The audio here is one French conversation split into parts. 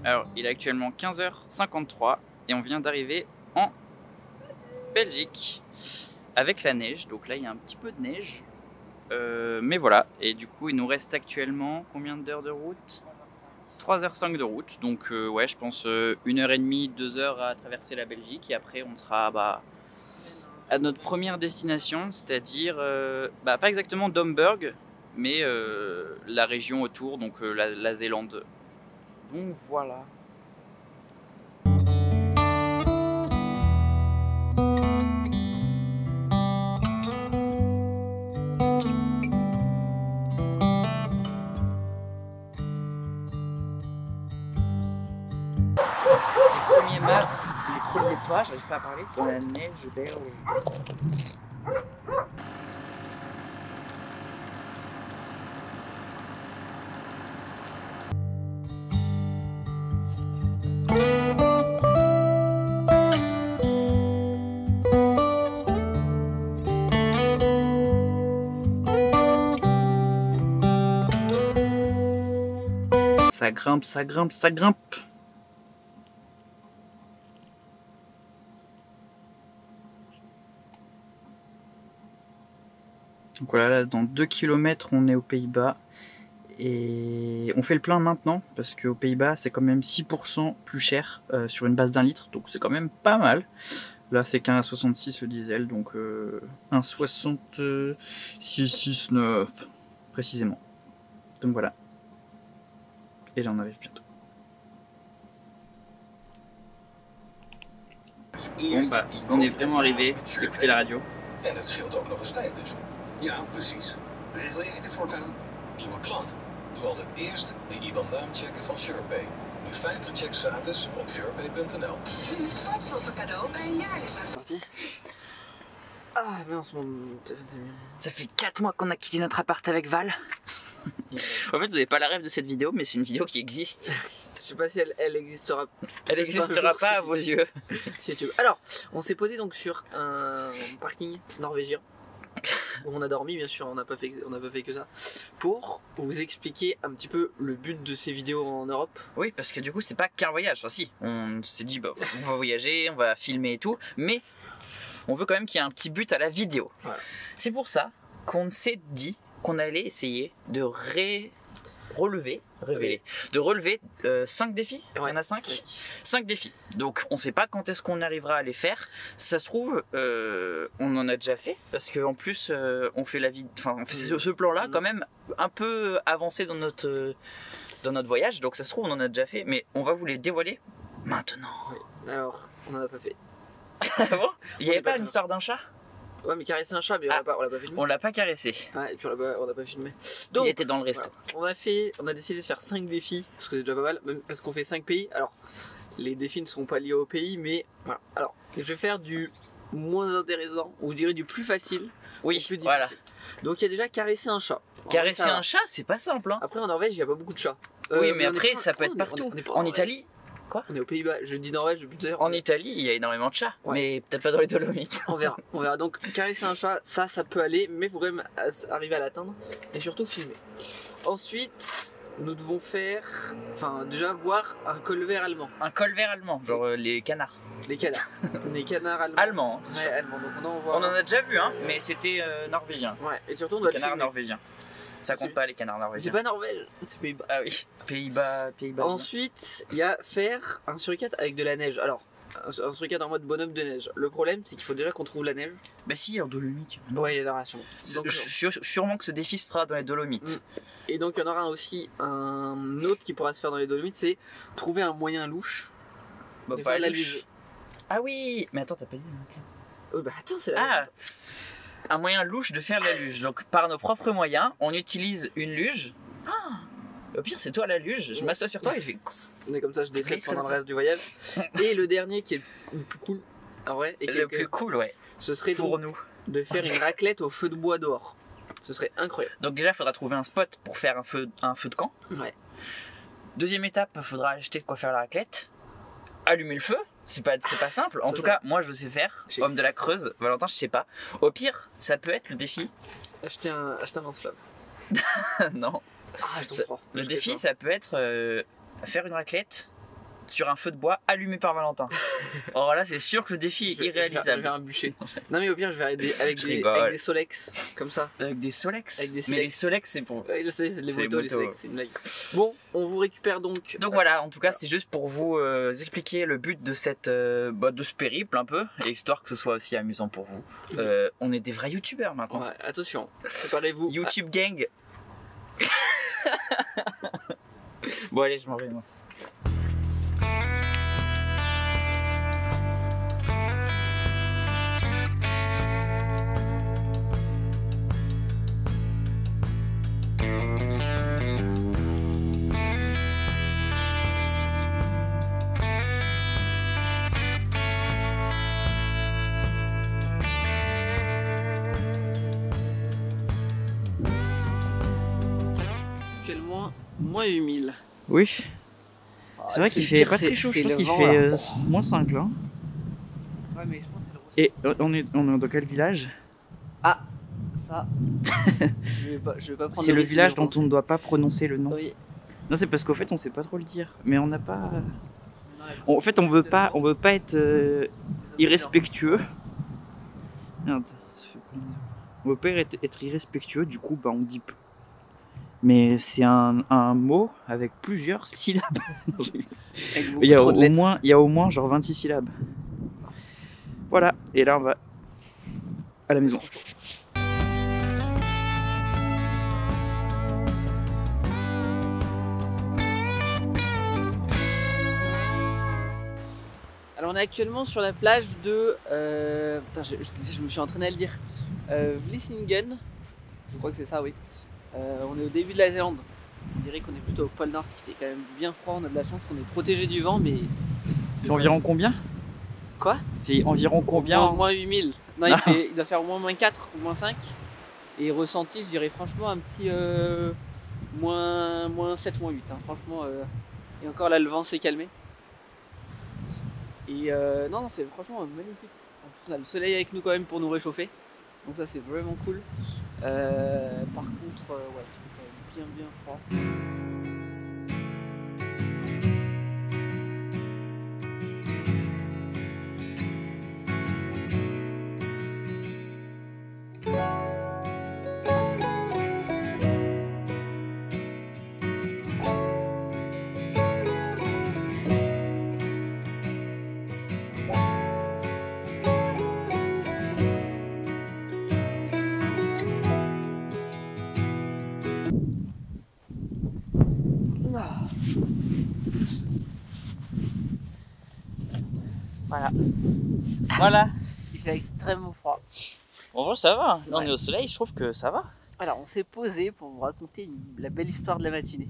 Alors, il est actuellement 15h53 et on vient d'arriver en Belgique avec la neige. Donc là, il y a un petit peu de neige. Mais voilà. Et du coup, il nous reste actuellement combien d'heures de route? 3h05 de route. Donc ouais, je pense 1h30, 2h à traverser la Belgique. Et après, on sera à notre première destination, c'est-à-dire pas exactement Domburg, mais la région autour, donc la Zélande. Donc voilà. Les premiers pas, j'arrive pas à parler, dans la neige belge. Ça grimpe, ça grimpe, ça grimpe. Donc voilà, là, dans 2 km, on est aux Pays-Bas. Et on fait le plein maintenant, parce qu'aux Pays-Bas, c'est quand même 6% plus cher sur une base d'1 litre. Donc c'est quand même pas mal. Là, c'est qu'un 1,66 le diesel, donc 1,66,9 précisément. Donc voilà. Et là, on arrive bientôt. Bon bah, on est vraiment arrivé. Écoutez la radio. En het scheelt ook nog eens tijd dus. Ja, precies. Regel jij dit voortaan? Nieuwe klant? Doe altijd eerst de IBAN-naamcheck van SurePay. Nu 50 checks gratis op surepay.nl. Startstoffen cadeau bij een jaarlidmaatschap. Sorti. Ah, mais en ce moment. Ça fait 4 mois qu'on a quitté notre appart avec Val. En fait, vous n'avez pas la rêve de cette vidéo, mais c'est une vidéo qui existe. Je sais pas si elle existera. Elle n'existera pas à vos yeux. Si tu veux. Alors, on s'est posé donc sur un parking norvégien où on a dormi, bien sûr, on n'a pas fait que ça, pour vous expliquer un petit peu le but de ces vidéos en Europe. Oui, parce que du coup, c'est pas qu'un voyage. Enfin, si, on s'est dit, bah, on va voyager, on va filmer et tout, mais on veut quand même qu'il y ait un petit but à la vidéo. Voilà. C'est pour ça qu'on s'est dit qu'on allait essayer de relever 5 défis. Il y en a 5 5 défis. Donc on sait pas quand est-ce qu'on arrivera à les faire. Ça se trouve on en a déjà fait parce qu'en plus on fait on fait ce plan là quand même un peu avancé dans notre voyage. Donc ça se trouve on en a déjà fait, mais on va vous les dévoiler maintenant. Oui. Alors, on en a pas fait. Ah bon? Il n'y avait pas une histoire d'un chat? Ouais, mais caresser un chat, mais on l'a pas filmé. On l'a pas caressé. Ouais, et puis on l'a pas filmé. Donc, il était dans le resto. Voilà. On a décidé de faire 5 défis, parce que c'est déjà pas mal, même parce qu'on fait 5 pays. Alors, les défis ne seront pas liés au pays, mais voilà. Alors, je vais faire du moins intéressant, ou je dirais du plus facile. Oui, au plus difficile. voilà. Donc, il y a déjà caresser un chat. Caresser un chat, c'est pas simple, hein. Après, en Norvège, il n'y a pas beaucoup de chats. Oui, mais après, ça peut être partout. En Italie. Quoi? On est aux Pays-Bas, je dis Norvège depuis tout à l'heure. En Italie, il y a énormément de chats, ouais. Mais peut-être pas dans les Dolomites. On verra. Donc caresser un chat, ça peut aller, mais il faut quand même arriver à l'atteindre et surtout filmer. Ensuite, nous devons déjà voir un colvert allemand. Un colvert allemand, genre les canards. Les canards. Les canards allemands. Allemand. Ouais, allemands. Donc on en a déjà vu, hein, mais c'était norvégien. Ouais, et surtout on doit les canards norvégiens. Ça compte pas les canards norvégiens. C'est pas Norvège, c'est Pays-Bas. Ah oui, Pays-Bas. Ensuite, il y a faire un suricate avec de la neige. Alors, un suricate en mode bonhomme de neige. Le problème, c'est qu'il faut déjà qu'on trouve la neige. Bah si, en Dolomites. Ouais, il y en aura sûrement. Donc, sûrement que ce défi se fera dans les Dolomites. Et donc, il y en aura aussi un autre qui pourra se faire dans les Dolomites, c'est trouver un moyen louche de faire la luge. Ah oui, mais attends, t'as pas dit. Oui, bah attends, c'est la un moyen louche de faire la luge. Donc par nos propres moyens, on utilise une luge. Au pire, c'est toi la luge. Je m'assois sur toi et je fais. Mais comme ça, je décède pendant le reste du voyage. Et le dernier qui est le plus cool, en vrai, le plus cool, ouais. Ce serait pour nous de faire une raclette au feu de bois dehors. Ce serait incroyable. Donc déjà, il faudra trouver un spot pour faire un feu de camp. Ouais. Deuxième étape, il faudra acheter de quoi faire la raclette. Allumer le feu. C'est pas simple. En tout cas, moi je sais faire. Homme de la Creuse. Valentin, je sais pas. Au pire, ça peut être le défi. Acheter un lance-flamme. Non. Ah, je t'en crois. Le défi, ça peut être faire une raclette sur un feu de bois allumé par Valentin. Alors là, c'est sûr que le défi est Je vais irréalisable. faire un bûcher. Non mais au pire je vais avec Je des rigole. Solex comme ça. Avec des Solex. Avec des Mais Silex. les Solex, c'est pour. Ouais, je sais, c'est les C'est les motos, les motos. Solex, c'est une blague. Bon, on vous récupère donc. Donc voilà, en tout cas, c'est juste pour vous expliquer le but de cette de ce périple un peu, et histoire que ce soit aussi amusant pour vous. On est des vrais youtubeurs maintenant. Ouais, attention, préparez-vous. YouTube gang. Bon allez, je m'en vais moi. Actuellement, moins 8000. Oui. C'est vrai qu'il fait pas très chaud, je pense qu'il fait moins 5 là. Ouais, mais je pense que c'est le Et on est dans quel village? Ah, ça. je vais pas prendre C'est le risque village de dont on prononcer. ne doit pas prononcer le nom. Oui. Non, c'est parce qu'au fait on sait pas trop le dire, mais on n'a pas. En fait on veut pas être irrespectueux. Merde, ça fait pas longtemps. On veut pas être irrespectueux, du coup bah on dit peu. Mais c'est un mot avec plusieurs syllabes. Avec beaucoup Il y a trop de lettres. au moins genre 26 syllabes. Voilà, et là on va à la maison. Alors on est actuellement sur la plage de... putain, je me suis entraîné à le dire. Vlissingen. Je crois que c'est ça, oui. On est au début de la Zélande. On dirait qu'on est plutôt au pôle Nord, ce qui fait quand même bien froid. On a de la chance qu'on est protégé du vent, mais... C'est environ combien? Quoi? C'est environ combien? Moins 8000. Non, il doit faire au moins -4 ou -5. Et ressenti, je dirais franchement un petit -7, -8. Hein. Franchement, et encore là, le vent s'est calmé. Et non, c'est franchement magnifique. En plus, on a le soleil avec nous quand même pour nous réchauffer. Donc ça, c'est vraiment cool. Par contre, ouais, il fait quand même bien froid. Voilà. Voilà. Il fait extrêmement froid. En vrai ça va. Là, on Ouais. est au soleil, je trouve que ça va. Alors, on s'est posé pour vous raconter la belle histoire de la matinée.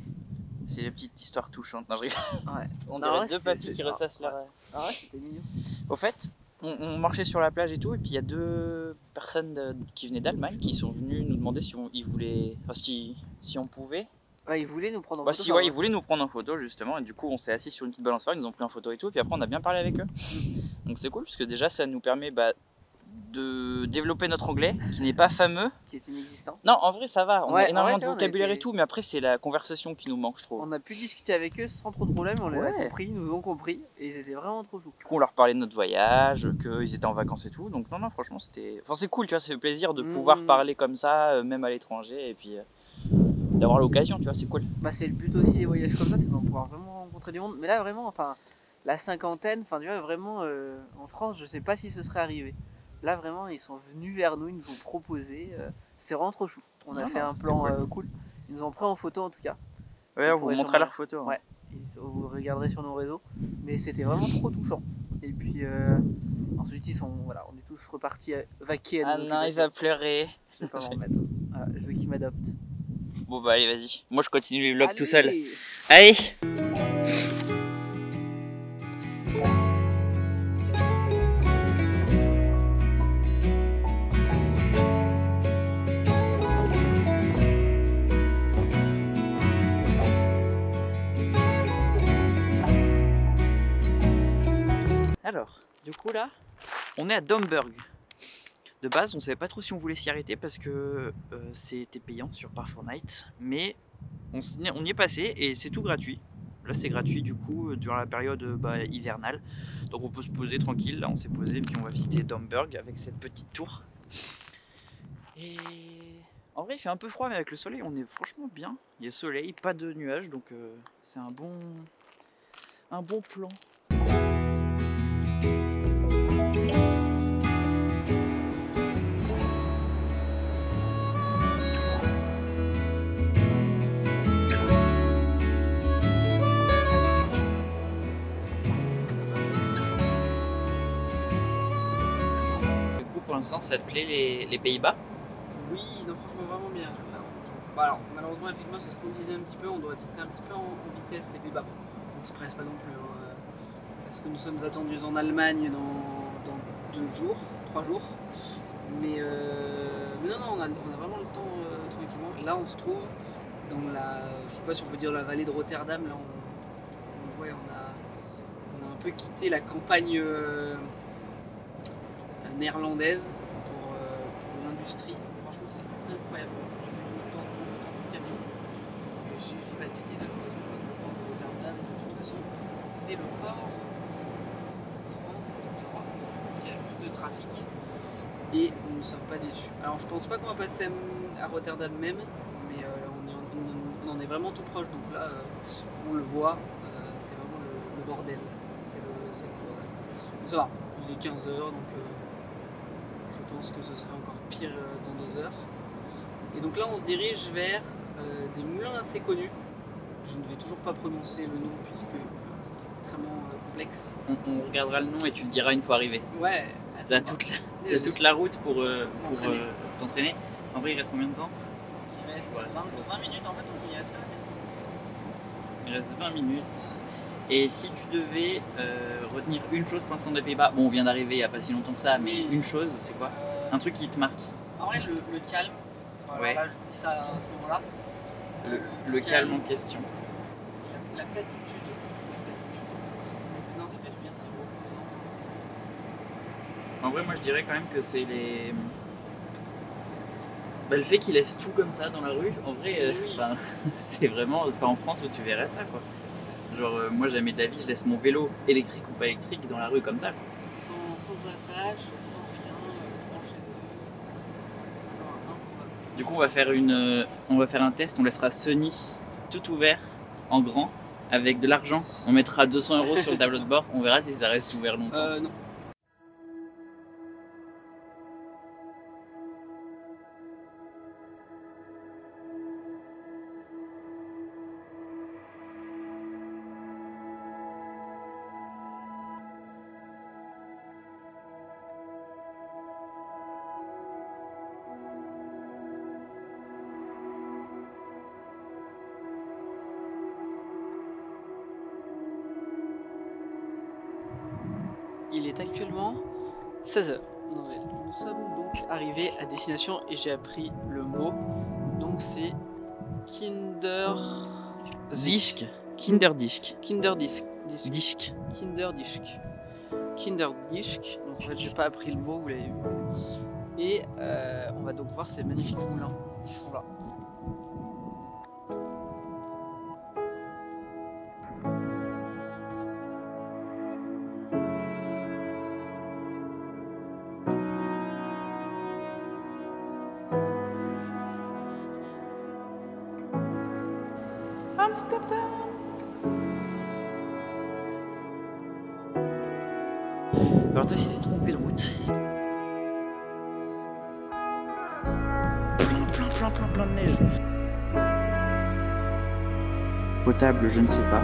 C'est les petites histoires touchantes. Non, je rigole. Ouais. On Non, dirait ouais, deux c'était- papis c'est- qui ah, ressassent leur. Ah ouais, c'était mignon. Au fait, on marchait sur la plage et tout, et puis il y a deux personnes qui venaient d'Allemagne qui sont venues nous demander si ils voulaient, enfin, si on pouvait. Ouais, ils voulaient nous prendre en Bah, photo. si, ouais, ils voulaient nous prendre en photo justement, et du coup on s'est assis sur une petite balançoire, ils nous ont pris en photo et tout, et puis après on a bien parlé avec eux. Donc c'est cool parce que déjà ça nous permet de développer notre anglais qui n'est pas fameux. Qui est inexistant. Non, en vrai ça va, on Ouais, a en énormément vrai, de on a vocabulaire été- et tout, mais après c'est la conversation qui nous manque, je trouve. On a pu discuter avec eux sans trop de problèmes, on les a Ouais. compris, ils nous ont compris, et ils étaient vraiment trop choux. Du coup, on leur parlait de notre voyage, qu'ils étaient en vacances et tout. Donc, non, franchement, c'était. Enfin, c'est cool, tu vois, ça fait plaisir de pouvoir parler comme ça, même à l'étranger, et puis d'avoir l'occasion, tu vois, c'est cool. Bah, c'est le but aussi des voyages comme ça, c'est qu'on va pouvoir vraiment rencontrer du monde. Mais là, vraiment, enfin, la cinquantaine, enfin, tu vois, vraiment, en France, je sais pas si ce serait arrivé. Là, vraiment, ils sont venus vers nous, ils nous ont proposé. C'est vraiment trop chou. On a Non, fait non, un c'était plan cool. cool. Ils nous ont pris en photo en tout cas. Ouais, On on vous pourrait montrer sûrement- leurs photos. hein. Ouais. Et vous regarderez sur nos réseaux. Mais c'était vraiment trop touchant. Et puis ensuite, voilà, on est tous repartis vaquer à Ah nos non, il occupations. va pleurer. Je vais pas m'en remettre. Voilà, je veux qu'il m'adopte. Bon, bah, allez, vas-y. Moi, je continue les vlogs tout Allez. seul. Allez! Alors, du coup là, on est à Domburg. De base, on savait pas trop si on voulait s'y arrêter parce que c'était payant sur Park4Night, mais on y est passé et c'est tout gratuit. Là c'est gratuit du coup durant la période hivernale. Donc on peut se poser tranquille, là on s'est posé puis on va visiter Domburg avec cette petite tour. Et en vrai il fait un peu froid mais avec le soleil on est franchement bien. Il y a soleil, pas de nuages donc c'est un bon plan. Pour l'instant, ça te plaît les Pays-Bas? Oui, non, franchement, vraiment bien. Là, bah alors, malheureusement, effectivement, c'est ce qu'on disait un petit peu. On doit visiter un petit peu en vitesse les Pays-Bas. On ne se presse pas non plus. Hein, parce que nous sommes attendus en Allemagne dans 3 jours. Mais non, on a vraiment le temps tranquillement. Là, on se trouve dans la. Je sais pas si on peut dire la vallée de Rotterdam. Là, on voit, on a un peu quitté la campagne. Néerlandaise pour l'industrie. Franchement, c'est incroyable. J'ai eu le temps de camion. Je dis pas de bêtises, de toute façon, je crois que le port de Rotterdam, de toute façon, c'est le port d'Europe. Il y a plus de trafic et nous ne sommes pas déçus. Alors, je pense pas qu'on va passer à Rotterdam même, mais on en est vraiment tout proche. Donc là, on le voit, c'est vraiment le bordel. C'est le bordel. Mais ça va, il est 15 h donc. Je pense que ce serait encore pire dans 2 heures. Et donc là on se dirige vers des moulins assez connus. Je ne vais toujours pas prononcer le nom puisque c'est extrêmement complexe. On regardera le nom et tu le diras une fois arrivé. Ouais. T'as toute la route pour t'entraîner. En vrai il reste combien de temps? Il reste 20 minutes en fait, on y est assez rapide. Il reste 20 minutes. Et si tu devais retenir une chose pour l'instant des Pays-Bas, bon on vient d'arriver il n'y a pas si longtemps que ça, mais une chose, c'est quoi? Un truc qui te marque? En vrai le calme, ouais. Là je vous dis ça à ce moment-là. Le calme en question. La platitude. Non, ça fait du bien, c'est reposant. En vrai moi je dirais quand même que c'est le fait qu'ils laissent tout comme ça dans la rue, en vrai, oui. C'est vraiment pas en France où tu verrais ça quoi. Genre moi jamais de la vie je laisse mon vélo électrique ou pas électrique dans la rue comme ça quoi. Sans attache, sans rien, devant chez eux. Non, improbable. Du coup on va faire un test, on laissera Sony tout ouvert en grand avec de l'argent. On mettra 200 € sur le tableau de bord, on verra si ça reste ouvert longtemps. Non. Il est actuellement 16 h. Nous sommes donc arrivés à destination et j'ai appris le mot. Donc c'est Kinderdisk. Donc en fait j'ai pas appris le mot, vous l'avez vu. Et on va donc voir ces magnifiques moulins qui sont là. Amsterdam. Alors toi si t'es trompé de route. Plein de neige. Potable je ne sais pas.